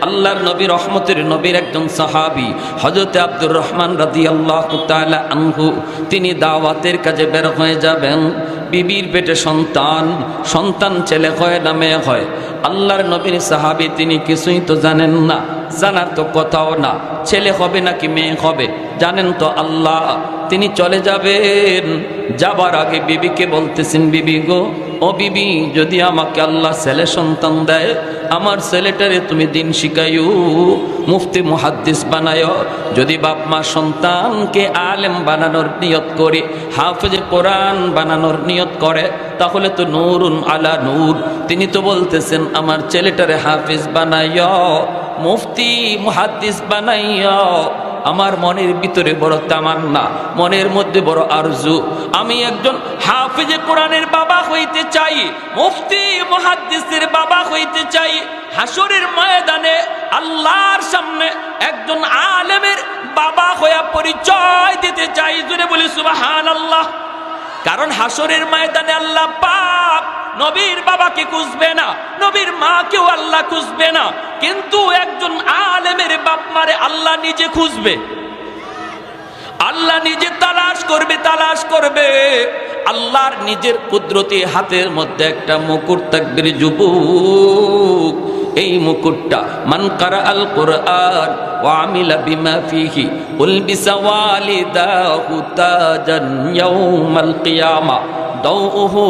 আল্লাহর নবী রহমতের নবীর একজন সাহাবী হযরত আব্দুর রহমান রাদিয়াল্লাহু তাআলা আনহু, তিনি দাওয়াতের কাজে বের হয়ে যাবেন। বিবির পেটে সন্তান ছেলে হয় না মেয়ে হয়। আল্লাহর নবীর সাহাবী তিনি কিছুই তো জানেন না, জানার তো কথাও না, ছেলে হবে নাকি মেয়ে হবে জানেন তো আল্লাহ। তিনি চলে যাবেন, যাবার আগে বিবিকে বলতেছেন, বিবি গো, ও বিবি, যদি আমাকে আল্লাহ ছেলে সন্তান দেয়, আমার ছেলেটারে তুমি দিন শিখাইও, মুফতি মুহাদ্দিস বানায়ো। যদি বাপ মা সন্তানকে আলেম বানানোর নিয়ত করে, হাফেজে কোরআন বানানোর নিয়ত করে, তাহলে তো নূরুন আলা নূর। তিনি তো বলতেছেন আমার ছেলেটারে হাফেজ বানাইও, মুফতি মুহাদ্দিস বানাইও। আমার মনের ভিতরে বড় তামান্না, মনের মধ্যে বড় আরজু, আমি একজন হাফেজে কোরআনের বাবা হইতে চাই, মুফতি মুহাদ্দিসের বাবা হইতে চাই। হাসরের ময়দানে আল্লাহর সামনে একজন আলেমের বাবা হয়ে পরিচয় দিতে চাই। জুড়ে বলি সুবহানাল্লাহ। কারণ হাসরের ময়দানে আল্লাহ পাক নবীর বাবাকে খুঁজবে না, নবীর মাকেও আল্লাহ খুঁজবে না, কিন্তু একজন আলেমের বাপ মারে আল্লাহ নিজে খুঁজবে, আল্লাহ নিজে তালাশ করবে। আল্লাহর নিজের কুদরতি হাতের মধ্যে একটা মুকুট থাকবে যুবক, এই মুকুটটা মান কারা আল কোরআন ওয়া আমিলা বিমা ফিহি উলবিসা ওয়ালিদাহু তাজান ইয়াউমাল কিয়ামা দাউহু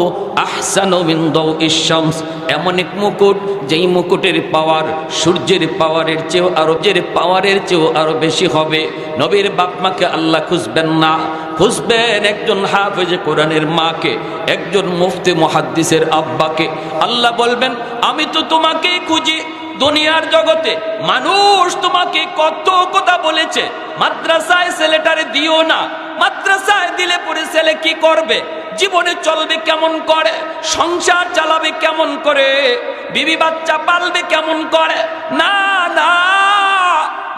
আহসানু মিন দাউইশ শামস। এমন এক মুকুট, যেই মুকুটের পাওয়ার সূর্যের পাওয়ারের চেয়েও আরো বেশি হবে। নবীর বাপ মাকে আল্লাহ খুঁজবেন না, খুঁজবেন একজন হাফেজে কোরআনের মাকে, একজন মুফতি মুহাদ্দিসের আব্বাকে। আল্লাহ বলবেন আমি তো তোমাকেই খুঁজি। দুনিয়ার জগতে মানুষ তোমাকে কত কথা বলেছে, মাদ্রাসায় ছেলেটারে দিও না, মাদ্রাসায় দিলে পরে ছেলে কি করবে, জীবনে চলবে কেমন করে, সংসার চালাবে কেমন করে, বিবি বাচ্চা পালবে কেমন করে। না না,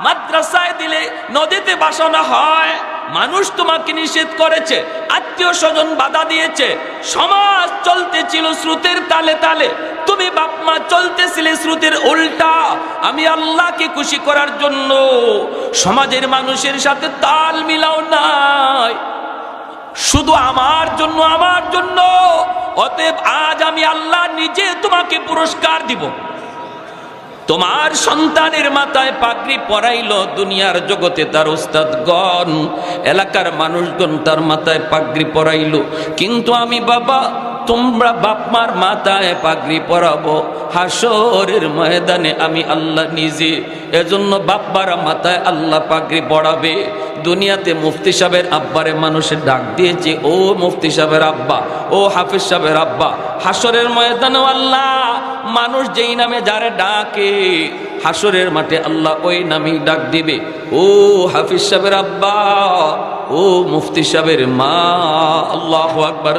মাদ্রাসায় দিলে নদীতে ভাসানো হয়। মানুষ তোমাকে নিষেধ করেছে, আত্মীয় স্বজন বাধা দিয়েছে, সমাজ চলতেছিল স্রোতের তালে তালে, তুমি বাপ মা চলতেছিলে স্রোতের উল্টা। আমি আল্লাহকে খুশি করার জন্য সমাজের মানুষের সাথে তাল মিলাও নাই, শুধু আমার জন্য। অতএব আজ আমি আল্লাহ নিজে তোমাকে পুরস্কার দিব। তোমার সন্তানের মাথায় পাগড়ি পরাইল দুনিয়ার জগতে তার ওস্তাদগণ, এলাকার মানুষগণ তার মাথায় পাগড়ি পরাইল, কিন্তু আমি বাবা, তোমরা বাপ মার মাথায় পাগড়ি পরাবো হাসরের ময়দানে আমি আল্লাহ নিজে। এজন্য বাপ্পারা মাথায় আল্লাহ পাগড়ি পরাবে। দুনিয়াতে মুফতি সাহেবের আব্বারে মানুষের ডাক দিয়েছে, ও মুফতি সাহেবের আব্বা, ও হাফিজ সাহেবের আব্বা। হাসরের ময়দানে আল্লাহ মানুষ যেই নামে যারে ডাকে, হাসরের মাঠে আল্লাহ ওই নামেই ডাক দিবে, ও হাফিজ সাহেবের আব্বা, ও মুফতি সাহেবের মা। আল্লাহু আকবার।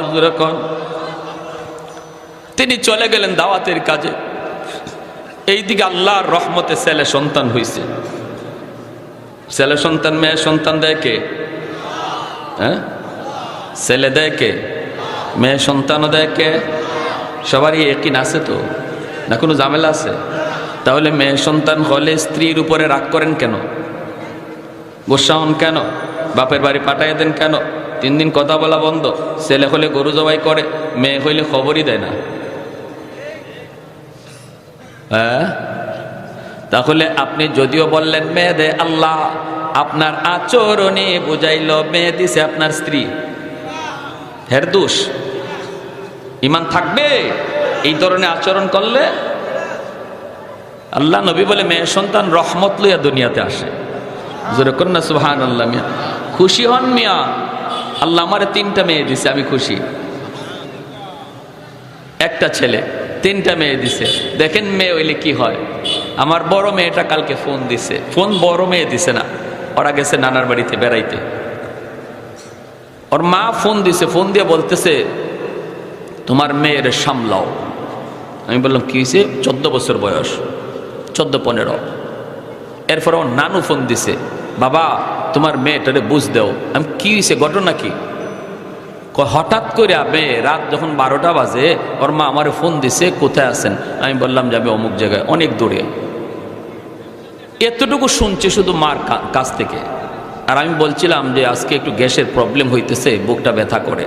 তিনি চলে গেলেন দাওয়াতের কাজে। এইদিকে আল্লাহর রহমতে ছেলে সন্তান হইছে। ছেলে সন্তান মেয়ে সন্তান দেয় কে? হ্যাঁ, ছেলে দেয় কে? মেয়ে সন্তানও দেয় কে? সবারই একই আছে তো না, কোনো ঝামেলা আছে? তাহলে মেয়ে সন্তান হলে স্ত্রীর উপরে রাগ করেন কেন? গোসা হন কেন? বাপের বাড়ি পাঠাইয়া দেন কেন? 3 দিন কথা বলা বন্ধ। ছেলে হলে গরু জবাই করে, মেয়ে হইলে খবরই দেয় না। হ্যাঁ, তাহলে আপনি যদিও বললেন মেয়ে দেয় আল্লাহ, আপনার আচরণে বুঝাইল মেয়ে দিছে আপনার স্ত্রী, হের দোষ। ইমান থাকবে এই ধরনের আচরণ করলে? আল্লাহ নবী বলে মেয়ে সন্তান রহমত লইয়া দুনিয়াতে আসে। জোরে করেন না সুবহানাল্লাহ। মিয়া খুশি হন মিয়া, আল্লাহ আমারে 3টা মেয়ে দিছে, আমি খুশি। একটা ছেলে 3টা মেয়ে দিছে। দেখেন মেয়ে হইলে কি হয়। আমার বড় মেয়েটা কালকে ফোন দিছে, বড় মেয়ে দিছে না, ওরা গেছে নানার বাড়িতে বেড়াইতে। ওর মা ফোন দিছে, ফোন দিয়ে বলতেছে তোমার মেয়ের সামলাও। আমি বললাম কি হয়েছে? 14 বছর বয়স, 14-15। এরপর ওর নানু ফোন দিছে, বাবা তোমার মেয়েটারে বুঝ দাও। আমি কি হয়েছে, ঘটনা কি? হঠাৎ করে মেয়ে রাত যখন 12টা বাজে ওর মা আমার ফোন দিছে, কোথায় আছেন? আমি বললাম যে আমি অমুক জায়গায়, অনেক দূরে। এতটুকু শুনছে শুধু মার কাছ থেকে। আর আমি বলছিলাম যে আজকে একটু গ্যাসের প্রবলেম হইতেছে, বুকটা ব্যথা করে।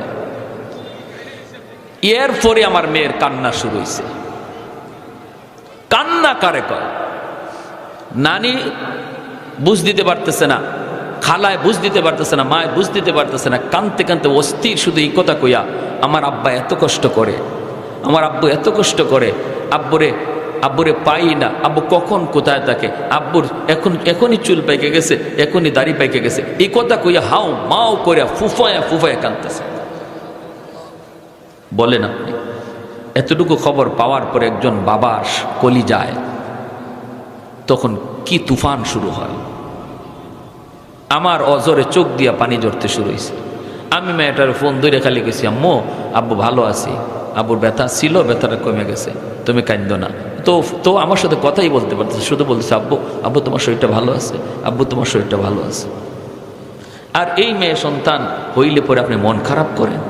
এরপরে আমার মেয়ের কান্না শুরু হয়েছে। কান্না কারে কয়? নানি বুঝ দিতে পারতেছে না, খালায় বুঝ দিতে পারতেছে না, মায় বুঝ দিতে পারতেছে না, কানতে কানতে অস্থির শুধু এই কথা কইয়া, আমার আব্বা এত কষ্ট করে, আমার আব্বু এত কষ্ট করে, আব্বুরে পাই না, আব্বু কখন কোথায় থাকে, আব্বুর এখনই চুল পাইকে গেছে, এখনই দাড়ি পাইকে গেছে, এই কথা কইয়া হাও মাও করে ফুফায়া কানতেছে। বলেন আপনি, এতটুকু খবর পাওয়ার পরে একজন বাবার কলি যায়, তখন কি তুফান শুরু হয়। আমার অজরে চোখ দিয়া পানি ঝরতে শুরু হয়েছে। আমি মেয়েটার ফোন ধরে খালি গেছি, আম্মু আব্বু ভালো আছি, আব্বুর ব্যথা ছিল, ব্যথাটা কমে গেছে, তুমি কাঁদো না। তো আমার সাথে কথাই বলতে পারতেছে, শুধু বলতেছে আব্বু তোমার শরীরটা ভালো আছে, আব্বু তোমার শরীরটা ভালো আছে। আর এই মেয়ে সন্তান হইলে পরে আপনি মন খারাপ করেন।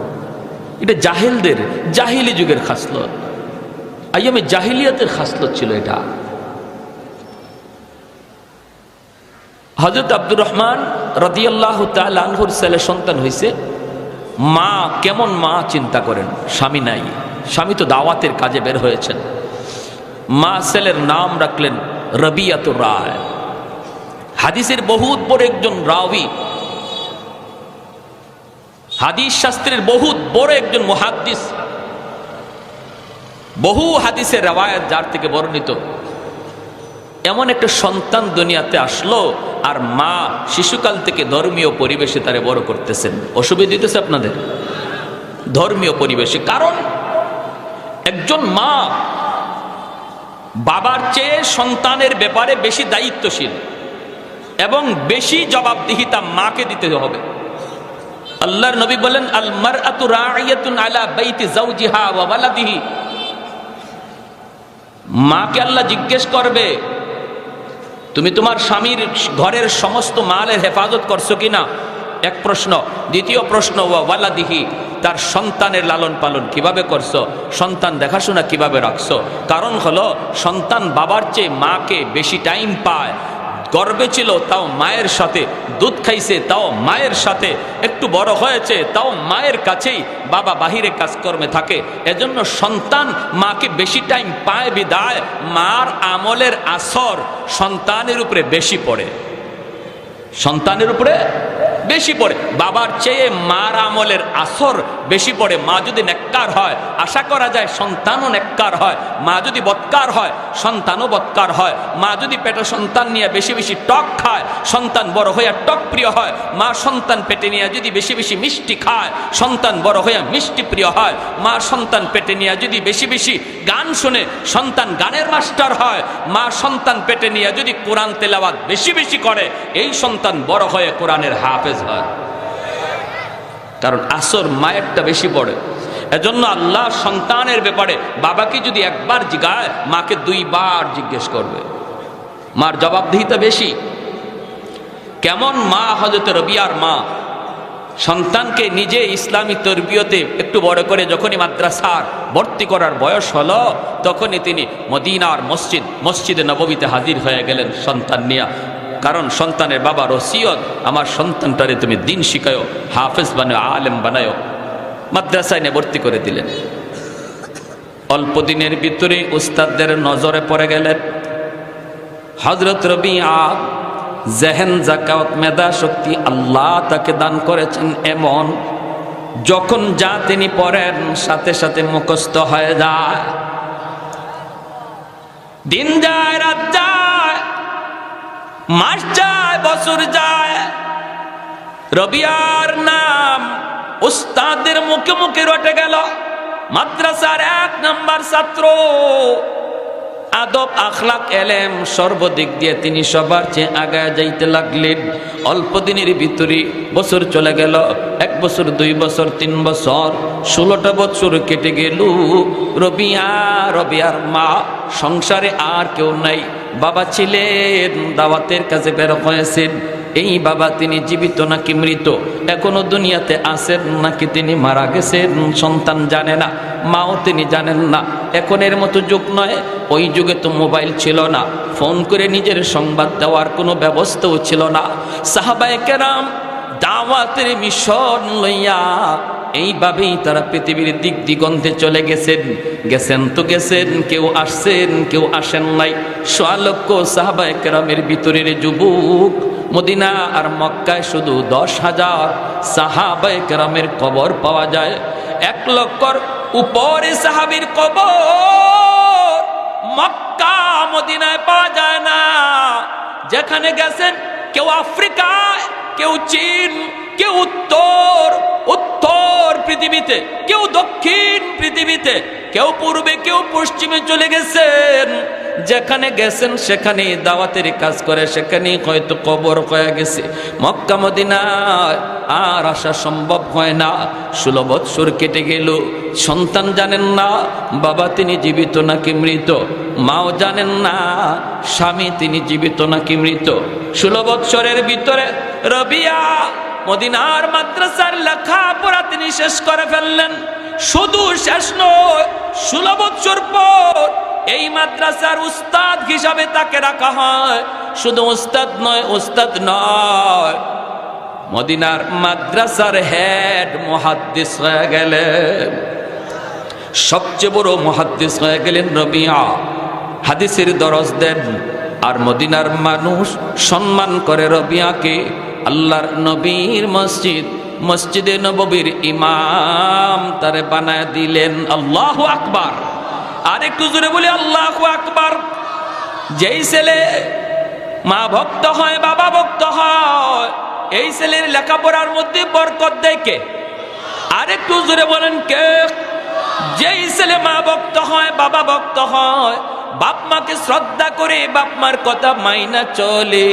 এটা জাহেলদের, জাহিলি যুগের খাসলত, আইয়ামে জাহিলিয়াতের খাসলত ছিল এটা। হযরত আব্দুর রহমান রাদিয়াল্লাহু তাআলা আনহুর ছেলে সন্তান হয়েছে। মা কেমন মা চিন্তা করেন, স্বামী নাই, স্বামী তো দাওয়াতের কাজে বের হয়েছেন। মা ছেলের নাম রাখলেন রবিয়াতুর রায়। হাদিসের বহুত বড় একজন রাওয়ী, হাদিস শাস্ত্রের বহুত বড় একজন মুহাদ্দিস, বহু হাদিসের রওয়ায়াত যার থেকে বর্ণিত। এমন একটা সন্তান দুনিয়াতে আসলো, আর মা শিশুকাল থেকে ধর্মীয় পরিবেশে তারে বড় করতেছেন। অসুবিধা দিতেছে আপনাদের ধর্মীয় পরিবেশে, কারণ একজন মা বাবার চেয়ে সন্তানের ব্যাপারে বেশি দায়িত্বশীল এবং বেশি জবাবদিহিতা মাকে দিতে হবে। আল্লাহর নবী বলেন, আল মারআতু রাইয়াতুন আলা বাইতি যাওজিহা ওয়া ওয়ালাদিহি। মাকে আল্লাহ জিজ্ঞেস করবে, তুমি তোমার স্বামীর ঘরের সমস্ত মালের হেফাজত করছো কিনা, এক প্রশ্ন। দ্বিতীয় প্রশ্ন, ওয়া ওয়ালাদিহি, তার সন্তানের লালন পালন কিভাবে করছো, সন্তান দেখাশোনা কিভাবে রাখছো। কারণ হলো সন্তান বাবার চেয়ে মাকে বেশি টাইম পায়। গর্বে ছিল তাও মায়ের সাথে, দুধ খাইছে তাও মায়ের সাথে, একটু বড় হয়েছে তাও মায়ের কাছেই, বাবা বাহিরে কাজকর্মে থাকে। এজন্য সন্তান মাকে বেশি টাইম পায় বিদায় মার আমলের আসর সন্তানের উপরে বেশি পড়ে, সন্তানের উপরে বেশি পড়ে। বাবার চেয়ে মার আমলের আসর বেশি পড়ে। মা যদি নেককার হয়, আশা করা যায় সন্তানও নেককার হয়। মা যদি বদকার হয়, সন্তানও বদকার হয়। মা যদি পেটে সন্তান নিয়ে বেশি বেশি টক খায়, সন্তান বড় হইয়া টক প্রিয় হয়। মা সন্তান পেটে নিয়ে যদি বেশি বেশি মিষ্টি খায়, সন্তান বড় হইয়া মিষ্টি প্রিয় হয়। মা সন্তান পেটে নিয়ে যদি বেশি বেশি গান শুনে, সন্তান গানের মাস্টার হয়। মা সন্তান পেটে নিয়ে যদি কোরআন তেলাওয়াত বেশি বেশি করে, এই সন্তান বড় হয়ে কোরআনের হাফেজ হয়। কারণ আসর মায়েরটা বেশি পড়ে। এজন্য আল্লাহ সন্তানের ব্যাপারে বাবাকে যদি একবার জিজ্ঞায়, মাকে 2 বার জিজ্ঞেস করবে। মার জবাবদিহিতা বেশি। কেমন মা হযরত রবিয়ার মা, সন্তানকে নিজে ইসলামী তরবিয়তে একটু বড় করে যখনই মাদ্রাসার ভর্তি করার বয়স হলো, তখনই তিনি মদিনার মসজিদে নববীতে হাজির হয়ে গেলেন সন্তান নিয়ে। কারণ সন্তানের বাবার ওসিয়ত, আমার সন্তানটারে তুমি দিন শিখায়ো, হাফেজ বানাও, আলেম বানায়ো। মাদ্রাসায় নিয়ে ভর্তি করে দিলেন। অল্প দিনের ভিতরে উস্তাদদের নজরে পড়ে গেলেন। হযরত রবিয়া জেহেন, যাকাত, মেধা শক্তি আল্লাহ তাকে দান করেছেন এমন, যখন যা তিনি পড়েন সাথে সাথে মুখস্থ হয়ে যায়। দিন যায়, রাত যায়, মাস যায়, বছর যায়, রবিয়ার নাম উস্তাদের মুখে মুখে রটে গেল। মাদ্রাসার 1 নাম্বার ছাত্র। আদব, আখলাক, এলেম সর্বদিক দিয়ে তিনি সবার চেয়ে আগায় যাইতে লাগলেন। অল্প দিনের ভিতরে বছর চলে গেল। 1 বছর, 2 বছর, 3 বছর, 16টা বছর কেটে গেল। রবিয়ার মা সংসারে আর কেউ নাই। বাবা ছিলেন, দাওয়াতের কাছে বের হয়েছেন। এই বাবা তিনি জীবিত নাকি মৃত, এখনো দুনিয়াতে আছেন নাকি তিনি মারা গেছেন, সন্তান জানে না, মাও তিনি জানেন না। এখন এর মতো যুগ নয়, ওই যুগে তো মোবাইল ছিল না, ফোন করে নিজের সংবাদ দেওয়ার কোনো ব্যবস্থাও ছিল না। সাহাবায়ে কেরাম দাওয়াতের মিশন লইয়া এইভাবেই তারা পৃথিবীর দিক দিগন্তে চলে গেছেন। গেছেন, কেউ আসছেন, কেউ আসেন নাই। ১০০ লক্ষ সাহাবায়ে কেরামের ভিতরের যুবক, মদিনা আর মক্কায় শুধু ১০,০০০ সাহাবায়ে কেরামের কবর পাওয়া যায়। ১ লক্ষর উপরে সাহাবীর কবর মক্কা মদিনায় পাওয়া যায় না। যেখানে গেছেন, কেউ আফ্রিকায়, কেউ চীন, কেউ উত্তর পৃথিবীতে, কেউ দক্ষিণ পৃথিবীতে, কেউ পূর্বে, কেউ পশ্চিমে চলে গেছেন। যেখানে গেছেন সেখানে দাওয়াতের কাজ করে, সেখানেই হয়তো কবর হয়ে গেছে। মক্কা মদিনায় আর আসা সম্ভব হয় না। 16 বৎসর কেটে গেল, সন্তান জানেন না বাবা তিনি জীবিত নাকি মৃত, মাও জানেন না স্বামী তিনি জীবিত নাকি মৃত। 16 বৎসরের ভিতরে রবিয়া মদিনার মাদ্রাসার লেখাপড়া তিনি শেষ করে ফেললেন। শুধু শেষ নয়, 16 বৎসর পর এই মাদ্রাসার উস্তাদ হিসাবে তাকে রাখা হয়। শুধু উস্তাদ নয়, মদিনার মাদ্রাসার হেড মুহাদ্দিস হয়ে গেলেন। সবচেয়ে বড় মুহাদ্দিস হয়ে গেলেন রবিয়া, হাদিসের দরজ দেন। আর মদিনার মানুষ সম্মান করে রবিয়াকে। আল্লাহর নবীর মসজিদে নববীর ইমাম তারে বানায় দিলেন। আল্লাহু আকবার, আর একটু জোরে বলি আল্লাহু আকবার। যেই ছেলে মা ভক্ত হয়, বাবা ভক্ত হয়, এই ছেলের লেখাপড়ার মধ্যে বরকত দেয় কে? আর একটু জোরে বলেন কে? যেই ছেলে মা ভক্ত হয়, বাবা ভক্ত হয়, বাপ মাকে শ্রদ্ধা করে, বাপ মার কথা মাইনা চলে,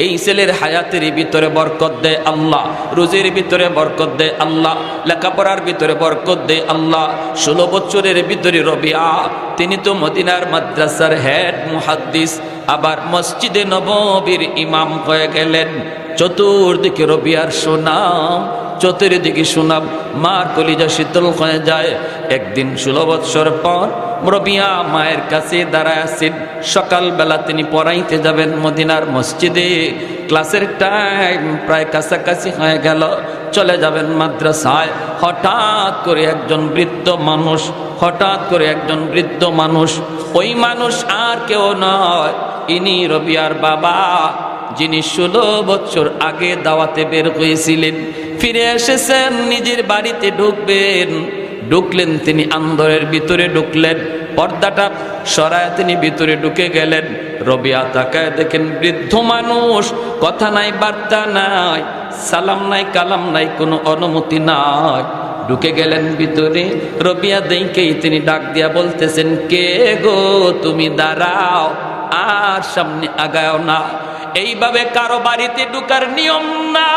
এই ছেলের হায়াতের ভিতরে বরকত দেয় আল্লাহ, রুজির ভিতরে বরকত দেয় আল্লাহ, লেখাপড়ার ভিতরে বরকত দেয় আল্লাহ। 16 বছরের ভিতরে রবিয়া তিনি তো মদিনার মাদ্রাসার হেড মুহাদ্দিস, আবার মসজিদে নববীর ইমাম হয়ে গেলেন। চতুর্দিকে রবিয়ার সুনাম, চতুর্দিকে সুনাম, মার কলিজা শীতল হয়ে যায়। একদিন 16 বৎসর পর রবিয়া মায়ের কাছে দাঁড়ায় আছেন। সকালবেলা তিনি পড়াইতে যাবেন মদিনার মসজিদে, ক্লাসের টাইম প্রায় কাছাকাছি হয়ে গেল, চলে যাবেন মাদ্রাসায়। হঠাৎ করে একজন বৃদ্ধ মানুষ, ওই মানুষ আর কেউ নয়, ইনি রবিয়ার বাবা, যিনি 16 বছর আগে দাওয়াতে বের হয়েছিলেন। ফিরে এসেছেন, নিজের বাড়িতে ঢুকলেন তিনি আন্দরের ভিতরে ঢুকলেন, পর্দাটা সরায় তিনি ভিতরে ঢুকে গেলেন। রবিয়া তাকায় দেখেন বৃদ্ধ মানুষ, কথা নাই, বার্তা নাই, সালাম নাই, কালাম নাই, কোনো অনুমতি নাই। ঢুকে গেলেন ভিতরে। রবিয়া দেখেই তিনি ডাক দিয়া বলতেছেন, কে গো তুমি? দাঁড়াও, আর সামনে আগাও না। এইভাবে কারো বাড়িতে ঢুকার নিয়ম না,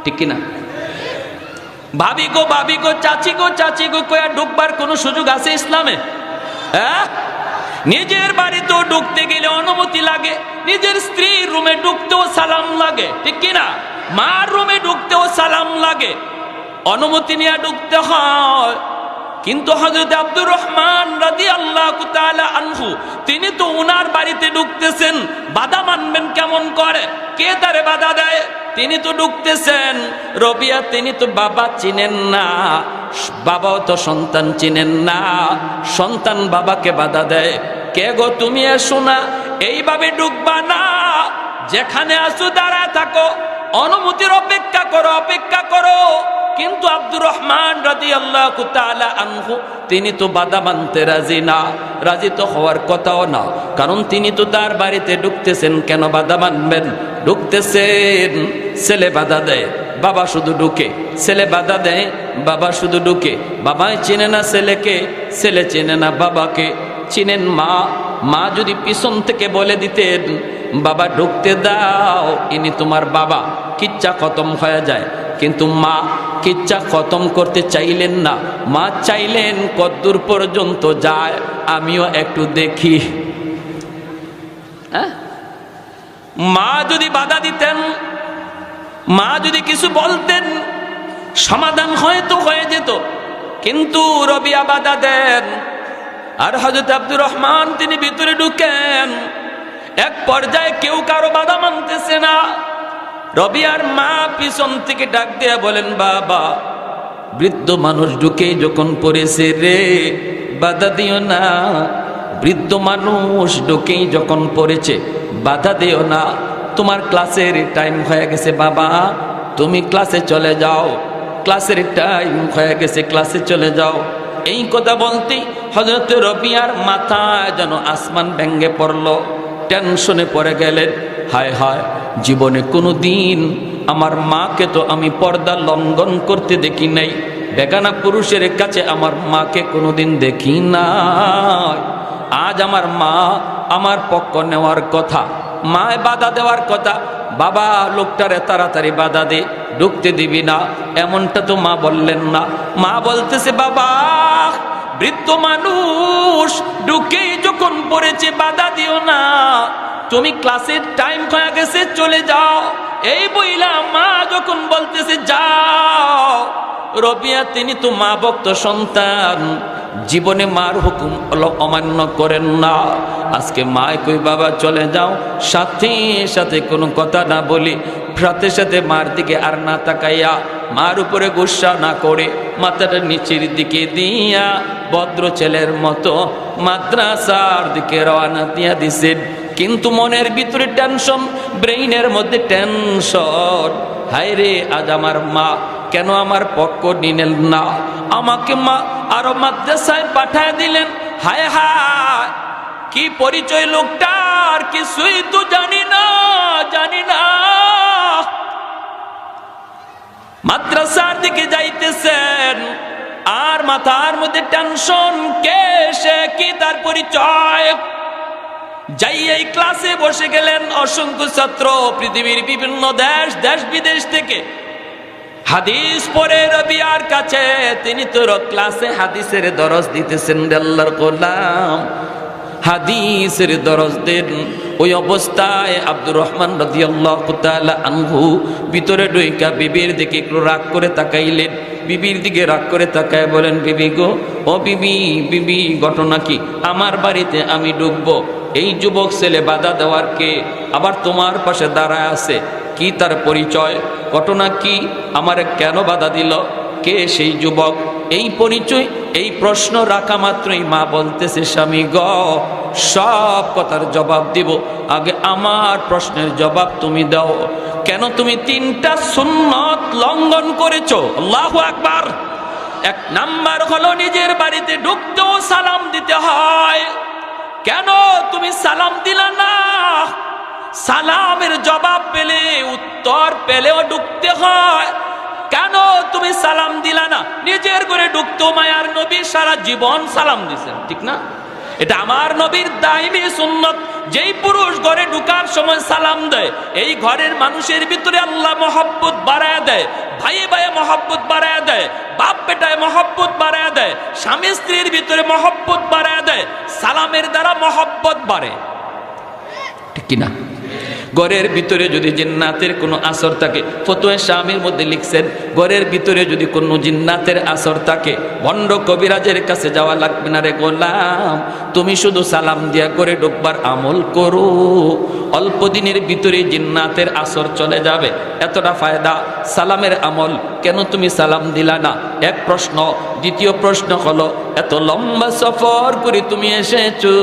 ঠিক কিনা? ভাবি গো, চাচি গো কয়া ঢুকবার কোন সুযোগ আছে ইসলামে? হ্যাঁ, নিজের বাড়িতেও ঢুকতে গেলে অনুমতি লাগে, নিজের স্ত্রীর রুমে ঢুকতেও সালাম লাগে, ঠিক কিনা? মার রুমে ঢুকতেও সালাম লাগে, অনুমতি নিয়ে ঢুকতে হয়। কিন্তু হযরত আব্দুর রহমান রাদিয়াল্লাহু তাআলা আনহু তিনি তো উনার বাড়িতে ঢুকতেছেন, বাধা মানবেন কেমন করে? কে তারে বাধা দেয়? তিনি তো ঢুকতেছেন। রবিয়া তিনি তো বাবা চিনেন না, বাবাও তো সন্তান চিনেন না, সন্তান বাবাকে বাধা দেয়। কে গো তুমি? এসো না, এইভাবে ঢুকবা না, যেখানে আসো দাঁড়ায় থাকো, অনুমতির অপেক্ষা করো। কিন্তু আব্দুর রহমান রাদিয়াল্লাহু তাআলা আনহু তিনি তো বাধা মানতে রাজি না, রাজি তো হওয়ার কথাও না, কারণ তিনি তো তার বাড়িতে ঢুকতেছেন, কেন বাধা মানবেন? ঢুকতেছেন, ছেলে বাধা দেয়, বাবা শুধু ঢুকে, ছেলে বাধা দেয়, বাবা শুধু ঢুকে। বাবাই চেনে না ছেলেকে, ছেলে চেনে না বাবাকে। চিনেন মা যদি পিছন থেকে বলে দিতেন, বাবা ঢুকতে দাও, ইনি তোমার বাবা, কিচ্ছা খতম হয়ে যায়। কিন্তু মা কিচ্ছা খতম করতে চাইলেন না, মা চাইলেন কদ্দূর পর্যন্ত যায় আমিও একটু দেখি। মা যদি বাধা দিতেন, মা যদি কিছু বলতেন, সমাধান হয়তো হয়ে যেত, কিন্তু রবিয়া বাধা দেন। আর হযরত আব্দুর রহমান তিনি ভিতরে ঢুকেন। এক পর্যায়ে কেউ কারো বাধা মানতেছে না। রবিয়ার মা পিছন থেকে ডাক দিয়ে বলেন, বাবা, বৃদ্ধ মানুষ ঢুকে যখন পড়েছে রে, বাধা দিও না। বৃদ্ধ মানুষ ঢুকেই যখন পড়েছে, বাধা দিও না। তোমার ক্লাসের টাইম হয়ে গেছে বাবা, তুমি ক্লাসে চলে যাও। ক্লাসের টাইম হয়ে গেছে, ক্লাসে চলে যাও। এই কথা বলতেই হযরত রবিয়ার মাথায় যেন আসমান ভেঙে পড়ল, টেনশনে পড়ে গেলেন। হায় হায়, জীবনে কোনো দিন আমার মাকে তো আমি পর্দা লঙ্ঘন করতে দেখি নাই, বেগানা পুরুষের কাছে আমার মাকে কোনোদিন দেখি নাই। আজ আমার মা আমার পক্ষ নেওয়ার কথা, মায় বাধা দেওয়ার কথা। বাবা, লোকটারে তাড়াতাড়ি বাধা দে, ঢুকতে দিবি না, এমনটা তো মা বললেন না। মা বলতেছে, বাবা, বৃদ্ধ মানুষ ঢুকেই যখন পড়েছে, বাধা দিও না। তুমি ক্লাসের টাইম হয়ে গেছে, চলে যাও। এই বইলা মা যখন বলতেছে যাও, রবিয়া তিনি তো মা ভক্ত সন্তান, জীবনে মার হুকুম অমান্য করেন না। আজকে মায় কই, বাবা চলে যাও, সাথে সাথে কোনো কথা না বলি, সাথে সাথে মার দিকে আর না তাকাইয়া, মার উপরে গুসা না করে মাথাটা নিচের দিকে দিয়া ভদ্র ছেলের মতো মাদ্রাসার দিকে রওনা দিয়া দিছেন। কিন্তু মনের ভিতরে টেনশন, ব্রেইনের মধ্যে টেনশন। হায় রে, আজ আমার মা কেন আমার পক্ষ নিলেন না, আমাকে মা আরো মাদ্রাসায় পাঠায় দিলেন। হায় হায়, কি পরিচয় লোকটার, কিছুই তো জানি না, জানি না। মাদ্রাসার দিকে যাইতেছেন আর মাথার মধ্যে টেনশন, কে সে, কি তার পরিচয়। যাই এই ক্লাসে বসে গেলেন অসংখ্য ছাত্র, পৃথিবীর বিভিন্ন দেশ বিদেশ থেকে হাদিস পড়ে রবিয়ার কাছে। তিনি তো ক্লাসে হাদিসের দরস দিতেছেন, আল্লাহর গোলাম হাদিসের দরস দেন। ওই অবস্থায় আব্দুর রহমান রাদিয়াল্লাহু তাআলা আনহু ভিতরে ঢুইকা বিবির দিকে একটু রাগ করে তাকাইলেন। বিবির দিকে রাগ করে তাকায় বলেন, বিবি গো, ও বিবি, বিবি ঘটনা কি? আমার বাড়িতে আমি ঢুকবো, এই যুবক ছেলে বাধা দেওয়ার কে? আবার তোমার পাশে দাঁড়ায় আছে, কি তার পরিচয়? ঘটনা কি? আমারে কেন বাধা দিল? কে সেই যুবক? এই পরিচয়, এই প্রশ্ন রাখা মাত্রই মা বলতেছে, স্বামী গ, সব কথার জবাব দিব, আগে আমার প্রশ্নের জবাব তুমি দাও। কেন তুমি 3টা সুন্নত লঙ্ঘন করেছো? আল্লাহু আকবার। 1 নাম্বার হলো, নিজের বাড়িতে ঢুকতেও সালাম দিতে হয়। কেন তুমি সালাম দিলা না? সালামের জবাব পেলে, উত্তর পেলেও ঢুকতে হয়। কেন তুমি সালাম দিলা না? নিজের ঘরে ঢুকতেও মায়ার নবী সারা জীবন সালাম দিয়েছেন, ঠিক না? এটা আমার নবীর দাইমি সুন্নত। যেই পুরুষ ঘরে ঢুকার সময় সালাম দেয়, এই ঘরের মানুষের ভিতরে আল্লাহ মহব্বত বাড়ায় দেয়, ভাইয়ে ভাইয়ে মহব্বত বাড়ায় দেয়, বাপ বেটায় মহব্বত বাড়ায় দেয়, স্বামী স্ত্রীর ভিতরে মহব্বত বাড়ায় দেয়। সালামের দ্বারা মহব্বত বাড়ে, ঠিক কিনা? ঘরের ভিতরে যদি জিন্নাতের কোনো আসর থাকে, ফতোয়া শামির মধ্যে লিখছেন, ঘরের ভিতরে যদি কোনো জিন্নাতের আসর থাকে, ভণ্ড কবিরাজের কাছে যাওয়া লাগবে না রে গোলাম, তুমি শুধু সালাম দিয়া করে ঢুকবার আমল করো, অল্প দিনের ভিতরে জিন্নাতের আসর চলে যাবে। এতটা ফায়দা সালামের আমল। কেন তুমি সালাম দিলা না? এক প্রশ্ন। দ্বিতীয় প্রশ্ন হলো, এত লম্বা সফর করে তুমি এসেছো,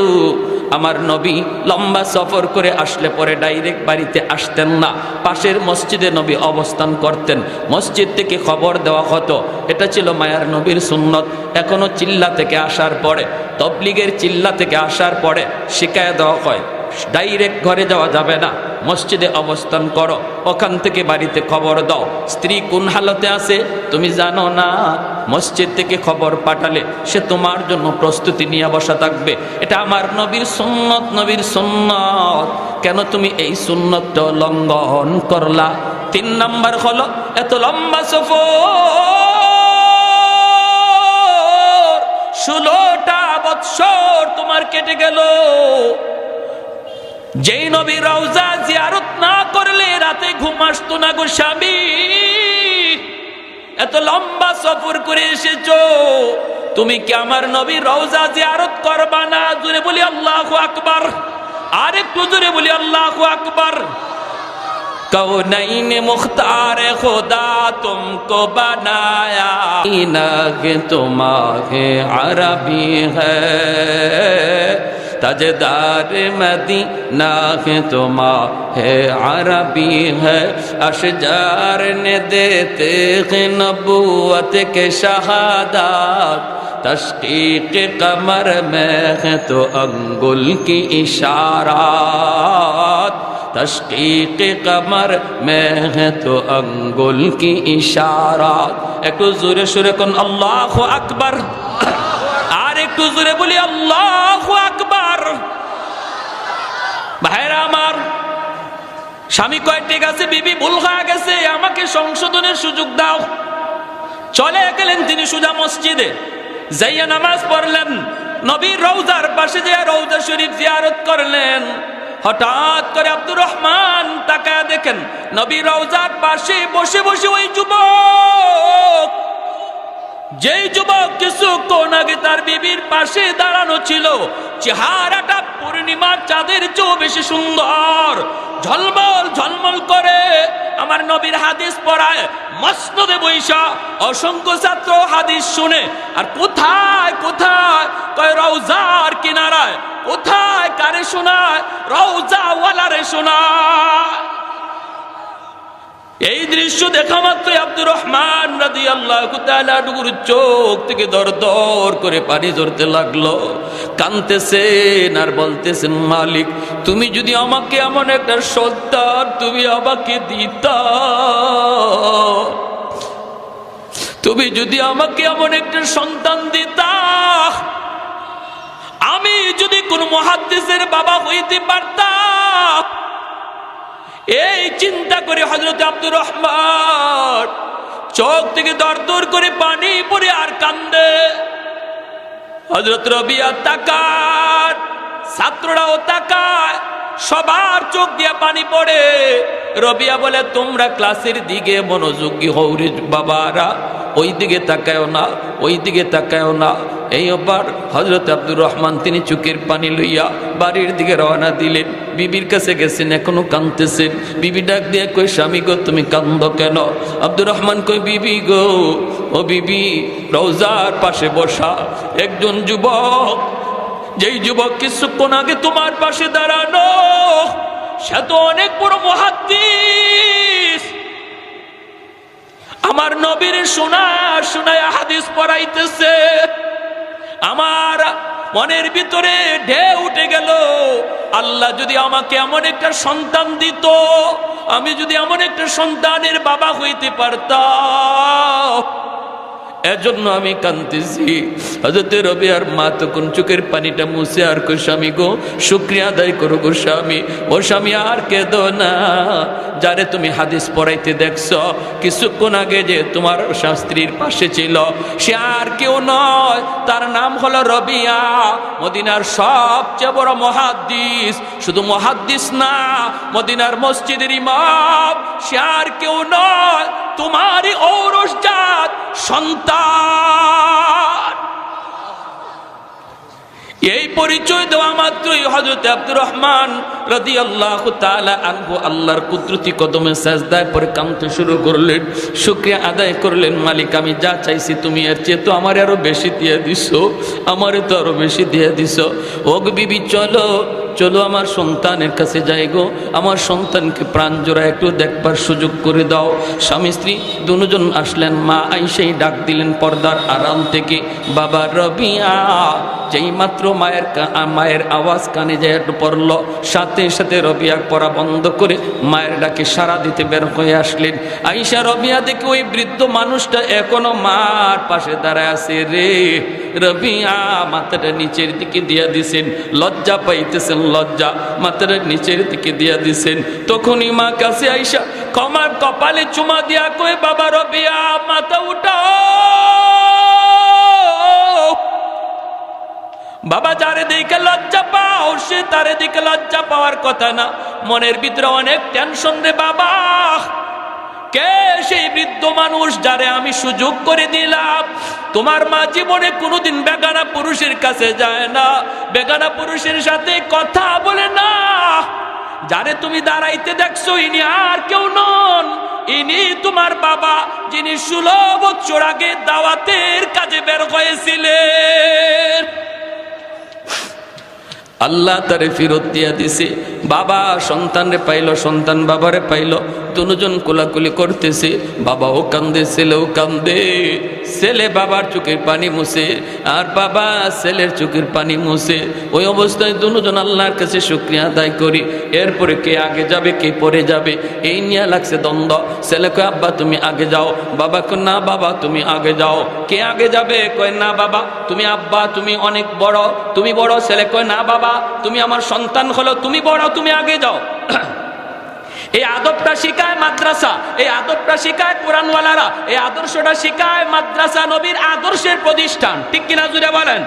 আমার নবী লম্বা সফর করে আসলে পরে ডাইরেক্ট বাড়িতে আসতেন না, পাশের মসজিদে নবী অবস্থান করতেন, মসজিদ থেকে খবর দেওয়া হতো। এটা ছিল মায়ার নবীর সুন্নত। এখনো চিল্লা থেকে আসার পরে, তবলিগের চিল্লা থেকে আসার পরে শিকায় দেওয়া হয়, ডাইরেক্ট ঘরে যাওয়া যাবে না, মসজিদে অবস্থান করো, ওখান থেকে বাড়িতে খবর দাও। স্ত্রী কোন হালতে আছে তুমি জানো না, মসজিদ থেকে খবর পাঠালে সে তোমার জন্য প্রস্তুতি নিয়ে বসা থাকবে। এটা আমার নবীর সুন্নত, নবীর সুন্নত। কেন তুমি এই সুন্নতটা লঙ্ঘন করলা? 3 নাম্বার হলো, এত লম্বা সফর, 16টা বৎসর তোমার কেটে গেল। যেই নবী রওজা জিয়ারত ঘুম আসতো না গো স্বামী, এত লম্বা সফর করে এসেছো, তুমি কি আমার নবীর রওজা জিয়ারত করবা না? জোরে বলি আল্লাহু আকবার, আর একটু জোরে বলি আল্লাহু আকবার। कौनैन मुख्तार खुदा तुमको बनाया, नागे तुम्हारे अरबी है, ताजदार मदीना है तुम्हारे अरबी है, अशजार ने देते हैं नबूवत के शहादत, तशकीक कमर में है तो अंगुल की इशारात, तशकीक कमर में है तो अंगुल की इशारात। একটু জোরে সুরে কোন আল্লাহু আকবার, আর একটু জোরে বলি আল্লাহু আকবার। ভাইরা আমার, স্বামী কয় ঠিক আছে বিবি ভুল হয়ে গেছে, আমাকে সংশোধনের সুযোগ দাও। চলে গেলেন তিনি সোজা মসজিদে, যাইয়া নামাজ পড়লেন, নবীর রওজার পাশে যে রওজা শরীফ জিয়ারত করলেন। হঠাৎ করে আব্দুর রহমান তাকায় দেখেন নবী রওজার পাশে বসে বসে ওই যুবক, যেই যুবক কিছুক্ষণ আগে তার বিবির পাশে দাঁড়ানো ছিল, চেহারাটা পূর্ণিমার চাঁদের চেয়েও বেশি সুন্দর, ঝলমল ঝলমল করে আমার নবীর হাদিস পড়ায়, মসনদে বৈশা অসংখ্য ছাত্র হাদিস শুনে। আর কোথায় কোথায় কয় রওজার কিনারায়, কোথায় কারে শোনায়? রওজা ওয়ালারে শোনায়। এই দৃশ্য দেখা মাত্র আব্দুর রহমান রাদিয়াল্লাহু তাআলা আনহুর চোখ থেকে দর দর করে পানি ঝরতে লাগলো, কাঁদতেছেন আর বলতেছেন, মালিক তুমি যদি আমাকে এমন একটা সন্তান তুমি আমাকে দিতা, তুমি যদি আমাকে এমন একটা সন্তান দিতা, আমি যদি কোন মুহাদ্দিসের বাবা হইতে পারতাম। এই চিন্তা করে হযরত আব্দুর রহমান চোখ থেকে দর দর করে পানি পড়ে আর কান্দে। হযরত রবিয়া তাকান, ছাত্ররাও তাকায়, সবার চোখ দিয়ে পানি পড়ে। রবিয়া বলে, তোমরা ক্লাসের দিকে মনোযোগী হও রে বাবারা, ওই দিকে তাকায়ও না, ওই দিকে তাকায়ও না। এইবার হযরত আব্দুর রহমান তিনি চোখের পানি লইয়া বাড়ির দিকে রওনা দিলেন। বিবির কাছে গেছেন, এখনো কাঁদতেছেন। বিবি ডাক দিয়ে কই, স্বামী গো তুমি কান্দো কেন? আব্দুর রহমান কই, বিবি গো, ও বিবি, রওজার পাশে বসা একজন যুবক, যেই যুবক কিছুক্ষণ আগে তোমার পাশে দাঁড়ানো, সে তো অনেক বড় মুহাদ্দিস, আমার নবীর শোনায় শোনায় হাদিস পড়াইতেছে। আমার মনের ভিতরে ঢেউ উঠে গেল, আল্লাহ যদি আমাকে এমন একটা সন্তান দিত, আমি যদি এমন একটা সন্তানের বাবা হইতে পারতাম। এজন্য আমি কাঁদতেছি। হযরত রবিয়ার মা তখন চোখের পানিটা মুছে আর কই, স্বামী গো শুকরিয়া আদায় করো গো স্বামী, ও স্বামী আর কেঁদো না, যারে তুমি হাদিস পড়াইতে দেখছো কিছুক্ষণ আগে যে তোমার স্ত্রীর পাশে ছিল, সে আর কেউ নয়, তার নাম হলো রবিয়া, মদিনার সবচেয়ে বড় মুহাদ্দিস। শুধু মুহাদ্দিস না, মদিনার মসজিদের ইমাম, সে আর কেউ নয়, তোমারই ঔরসজাত সন্তান। এই পরিচয় দেওয়া মাত্রই হযরত আব্দুর রহমান রাদিয়াল্লাহু তাআলা আনহু আল্লাহর কুদরতি কদমে সাজদায় পড়ে কাঁদতে শুরু করলেন, শুকরিয়া আদায় করলেন, মালিক আমি যা চাইছি তুমি এর চেয়ে তো আমার আরো বেশি দিয়ে দিছো, আমারে তো আরো বেশি দিয়ে দিছো। ও বিবি চলো চলো আমার সন্তানের কাছে যাই গো, আমার সন্তানকে প্রাণ জোড়া একটু দেখবার সুযোগ করে দাও। স্বামী স্ত্রী দুজন আসলেন, মা আইসাই ডাক দিলেন পর্দার আড়াল থেকে, বাবা রবিয়া। যেই মাত্র মায়ের আওয়াজ কানে যায় পড়ল, সাথে সাথে রবিয়া পড়া বন্ধ করে মায়ের ডাকে সাড়া দিতে বের হয়ে আসলেন। আইসা রবিয়া দেখে ওই বৃদ্ধ মানুষটা এখনো মার পাশে দাঁড়ায় আছে রে। রবিয়া মাথাটা নিচের দিকে দিয়া দিছেন, লজ্জা পাইতেছেন, লজ্জা মাথাটা নিচের দিকে দিয়া দিছেন। তখনই মা কাছে আইসা ক্ষমার কপালে চুমা দিয়া কই, বাবা রবিয়া মাথা উঠাও, বাবা যারে দিকে লজ্জা পাও সে তারে দিকে লজ্জা পাওয়ার কথা না, মনের ভিতরে অনেক টেনশন রে বাবা। কে সেই বৃদ্ধ মানুষ যারে আমি সুযোগ করে দিলাম? তোমার মা জীবনে কোনোদিন বেগানা পুরুষের কাছে যায় না, বেগানা পুরুষের সাথে কথা বলে না। যারে তুমি দাঁড়াইতে দেখছো ইনি আর কেউ নন, ইনি তোমার বাবা, যিনি 16 বছর আগে দাওয়াতের কাজে বের হয়েছিলেন। আল্লাহ তারে ফিরত দিয়া দিছে। বাবা সন্তানরে পাইল, সন্তান বাবারে পাইল, দুজন কোলাকুলি করতেছে, বাবাও কান্দে ছেলেও কান্দে। ছেলে বাবার চোখের পানি মুছে আর বাবা ছেলের চোখের পানি মুছে। ওই অবস্থায় দুজন আল্লাহর কাছে শুকরিয়া আদায় করি। এরপরে কে আগে যাবে কে পরে যাবে এই নিয়ে লাগছে দ্বন্দ্ব। ছেলে কয় আব্বা তুমি আগে যাও, বাবা কয় না বাবা তুমি আগে যাও। কে আগে যাবে? কয় না বাবা তুমি, আব্বা তুমি অনেক বড়, তুমি বড়। ছেলে কয় না বাবা তুমি আমার সন্তান হলো, তুমি বড়, তুমি আগে যাও। এই আদবটা শিখায় মাদ্রাসা, এই আদবটা শিখায় কোরআনওয়ালারা, এই আদর্শটা শিখায় মাদ্রাসা, নবীর আদর্শের প্রতিষ্ঠান। ঠিক কিনা জুড়ে বলেন?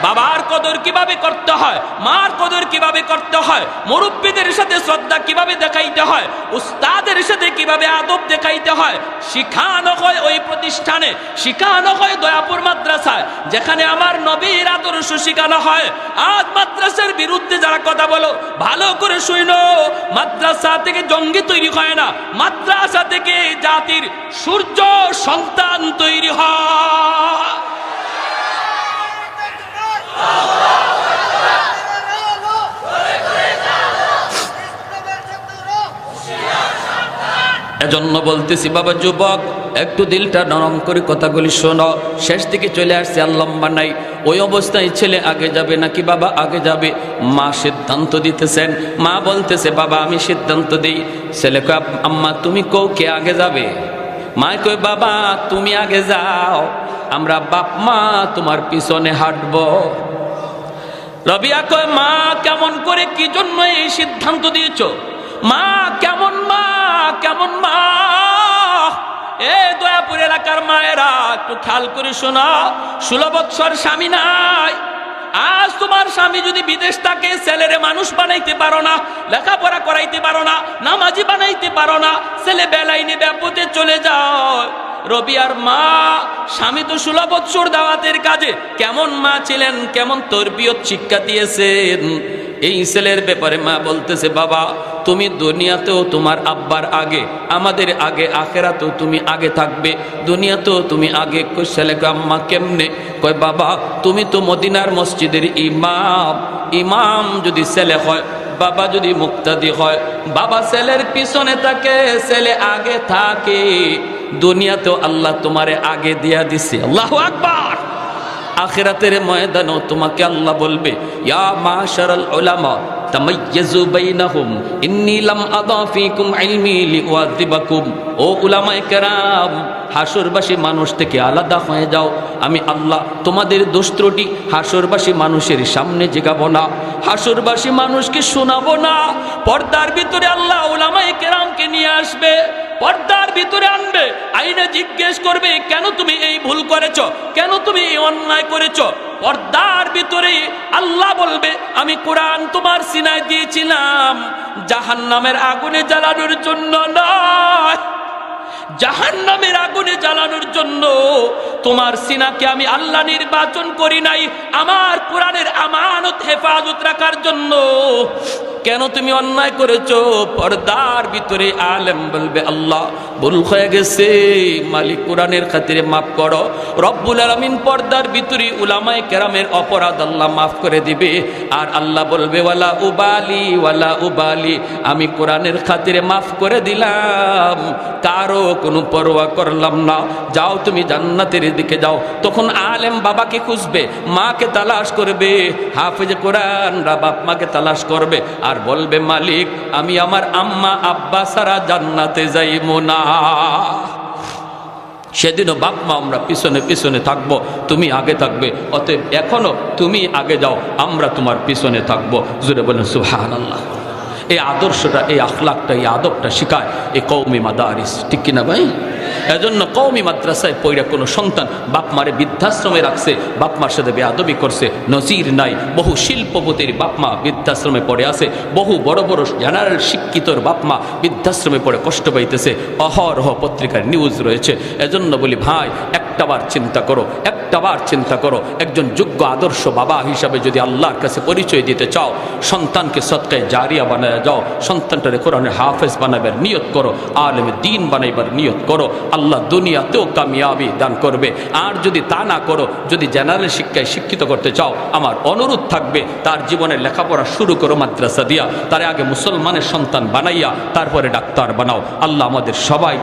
বাবার কদর কিভাবে করতে হয়, মার কদর কিভাবে করতে হয়, মুরব্বীদের সাথে শ্রদ্ধা কিভাবে দেখাইতে হয়, উস্তাদের সাথে কিভাবে আদব দেখাইতে হয়, শিখানো হয় ওই প্রতিষ্ঠানে, শিখানো হয় দয়াপুর মাদ্রাসায়, যেখানে আমার নবীর আদর্শ শিখানো হয়। আজ মাদ্রাসার বিরুদ্ধে যারা কথা বলো ভালো করে শুনো, মাদ্রাসা থেকে জঙ্গি তৈরি হয় না, মাদ্রাসা থেকে জাতির সূর্য সন্তান তৈরি হয়। এজন্য বলতেছি বাবা যুবক একটু দিলটা নরম করে কথাগুলি শোনো। শেষ দিকে চলে আসছে আর লম্বা নাই। ওই অবস্থায় ছেলে আগে যাবে নাকি বাবা আগে যাবে? মা সিদ্ধান্ত দিতেছেন, মা বলতেছে বাবা আমি সিদ্ধান্ত দিই। ছেলে কয় আম্মা তুমি কও কে আগে যাবে? মা কয় বাবা তুমি আগে যাও, আমরা বাপ মা তোমার পিছনে হাঁটবো। রবিয়া কয় মা কেমন করে, কি জন্য এই সিদ্ধান্ত দিয়েছো? মা কেমন মা, কেমন মা? এ দয়াপুর এলাকার মায়েরা একটু খেয়াল করে শোনা, 16 বছর স্বামী নাই। আজ তোমার স্বামী যদি বিদেশ থাকে, ছেলেরে মানুষ বানাইতে পারো না, লেখাপড়া করাইতে পারো না, নামাজি বানাইতে পারো না, ছেলে বেলাইনে ব্যাপতে চলে যাও। রবিয়ার মা স্বামী তো 16 বছর দাওয়াতের কাজে, কেমন মা ছিলেন, কেমন তরবিয়ত শিক্ষা দিয়েছেন। এই ছেলের ব্যাপারে মা বলতেছে বাবা তুমি দুনিয়াতেও তোমার আব্বার আগে, আমাদের আগে আখেরাতেও তুমি আগে থাকবে, দুনিয়াতেও তুমি আগে। ছেলে কয় আম্মা কেমনে? কয় বাবা তুমি তো মদিনার মসজিদের ইমাম, ইমাম যদি ছেলে হয়, বাবা যদি মুক্তাদি হয়, বাবা ছেলের পিছনে থাকে, ছেলে আগে থাকে, দুনিয়াতেও আল্লাহ তোমারে আগে দিয়া দিছে। আল্লাহু আকবার। আখিরাতের ময়দানেও তোমাকে আল্লাহ বলবে ইয়া মাশারাল উলামা তামাইয়াজু বাইনাহুম ইন্নী লাম আদা ফীকুম ইলমি লিউআযিবাকুম। ও উলামায়ে কেরাম, হাসরবাসী মানুষ থেকে আলাদা হয়ে যাও, আমি আল্লাহ তোমাদের দোষ ত্রুটি হাসরবাসী মানুষের সামনে জিগাবো না, হাসরবাসী মানুষকে শোনাবো না। পর্দার ভিতরে আল্লাহ উলামায়ে কেরামকে নিয়ে আসবে, পর্দার ভিতরে আনবে, আইনে জিজ্ঞেস করবে কেন তুমি এই ভুল করেছো, কেন তুমি এই অন্যায় করেছো। পর্দার ভিতরে আল্লাহ বলবে আমি কোরআন তোমার সিনায় দিয়েছিলাম জাহান্নামের আগুনে জ্বালানোর জন্য নয়, জাহান্নামের আগুনে জ্বালানোর জন্য তোমার সিনাকে আমি আল্লাহ নির্বাচন করি নাই, আমার কোরআনের আমানত হেফাজত রাখার জন্য। কেন তুমি অন্যায় করেছো? পর্দার ভিতরে আলেম বলবে আল্লাহ ভুল হয়ে গেছে, মালিক কোরআনের খাতিরে মাফ করো। রব্বুল আলামিন পর্দার ভিতরে উলামায়ে কেরামের অপরাধ আল্লাহ মাফ করে দিবে। আর আল্লাহ বলবে ওয়ালা উবালি, ওয়ালা উবালি, আমি কোরআনের খাতিরে মাফ করে দিলাম, কারো কোনো পরোয়া করলাম না, যাও তুমি জান্নাতের দিকে যাও। তখন আলেম বাবাকে খুঁজবে, মাকে তালাশ করবে, হাফেজে কোরআনরা বাপ মাকে তালাশ করবে আর বলবে মালিক আমি আমার আম্মা আব্বা ছাড়া জান্নাতে যাইবো না। সেদিনও বাপ মা আমরা পিছনে পিছনে থাকবো, তুমি আগে থাকবে, অতএব এখনো তুমি আগে যাও, আমরা তোমার পিছনে থাকবো। জোরে বলেন সুবহানাল্লাহ। এই আদর্শটা, এই আখলাকটা, এই আদবটা শিখায় এই কওমি মাদারিস। ঠিক কিনা ভাই? এজন্য কওমি মাদ্রাসায় পড়া কোনো সন্তান বাপ মারে বৃদ্ধাশ্রমে রাখছে, বাপ মার সাথে বেয়াদবি করছে, নজির নাই। বহু শিল্পপতির বাপ মা বৃদ্ধাশ্রমে পড়ে আছে, বহু বড় বড় জেনারেল শিক্ষিতর বাপ মা বৃদ্ধাশ্রমে পড়ে কষ্ট পাইতেছে, অহরহ পত্রিকার নিউজ রয়েছে। এজন্য বলি ভাই, একটাবার চিন্তা করো, একটাবার চিন্তা করো। একজন যোগ্য আদর্শ বাবা হিসাবে যদি আল্লাহর কাছে পরিচয় দিতে চাও, সন্তানকে সদকায়ে জারিয়া বানায় যাও, সন্তানটারে কোরআনের হাফেজ বানাবার নিয়ত করো, আলেমে দ্বীন বানাইবার নিয়ত করো, আল্লাহ দুনিয়াতেও কামিয়াবি দান করবে। আর যদি তা না করো, যদি জেনারেল শিক্ষায় শিক্ষিত করতে চাও, আমার অনুরোধ থাকবে তার জীবনের লেখাপড়া শুরু করো মাদ্রাসা দিয়া, তার আগে মুসলমানের সন্তান বানাইয়া তারপরে ডাক্তার বানাও। আল্লাহ আমাদের সবাই